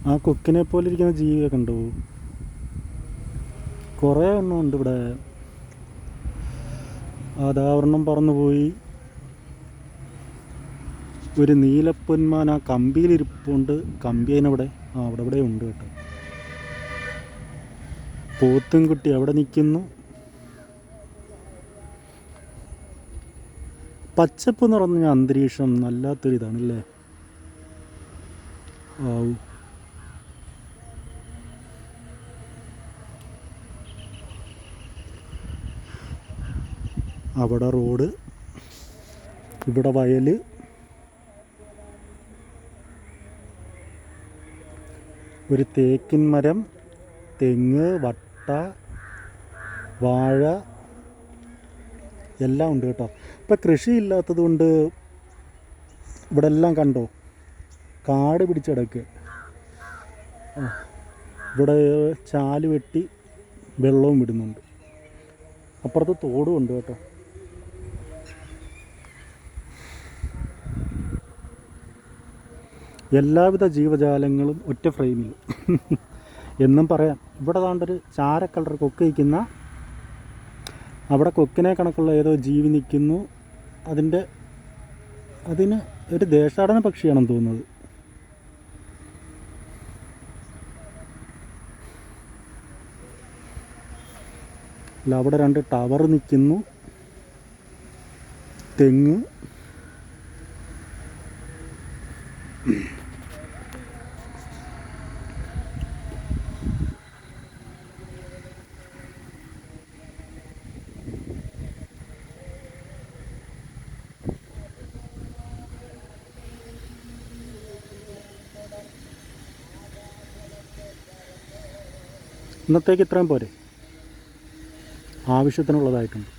ആ കൊക്കിനെ പോലെ ഇരിക്കുന്ന ജീവിയൊക്കെ ഉണ്ടോ? കുറേ എണ്ണം ഉണ്ട് ഇവിടെ. അതാ ഒരെണ്ണം പറന്നുപോയി. ഒരു നീലപ്പൊന്മാൻ ആ കമ്പിയിലിരിപ്പുണ്ട്. കമ്പി അതിനവിടെ അവിടെ ഉണ്ട് കേട്ടോ. പോത്തും കുട്ടി അവിടെ നിൽക്കുന്നു. പച്ചപ്പ് നിറഞ്ഞ അന്തരീക്ഷം, നല്ലാത്തൊരിതാണല്ലേ. ആവൂ, അവിടെ റോഡ്, ഇവിടെ വയൽ, ഒരു തേക്കിൻ മരം, തെങ്ങ്, വട്ട, വാഴ എല്ലാം ഉണ്ട് കേട്ടോ. ഇപ്പം കൃഷിയില്ലാത്തത് കൊണ്ട് ഇവിടെ എല്ലാം കണ്ടോ, കാട് പിടിച്ചടക്കുക. ഇവിടെ ചാല് വെട്ടി വെള്ളവും വിടുന്നുണ്ട്. അപ്പുറത്ത് തോടും ഉണ്ട് കേട്ടോ. എല്ലാവിധ ജീവജാലങ്ങളും ഒറ്റ ഫ്രെയിമിൽ എന്നും പറയാം. ഇവിടെ താണ്ടൊരു ചാര കളർ കൊക്ക് വയ്ക്കുന്ന, അവിടെ കൊക്കിനെ കണക്കുള്ള ഏതോ ജീവി നിൽക്കുന്നു. അതിന് ഒരു ദേശാടന പക്ഷിയാണെന്ന് തോന്നുന്നത്. അല്ല, അവിടെ 2 ടവർ നിൽക്കുന്നു, തെങ്ങ്. ഇന്നത്തേക്ക് ഇത്രയും പോരെ, ആവശ്യത്തിനുള്ളതായിട്ടുണ്ട്.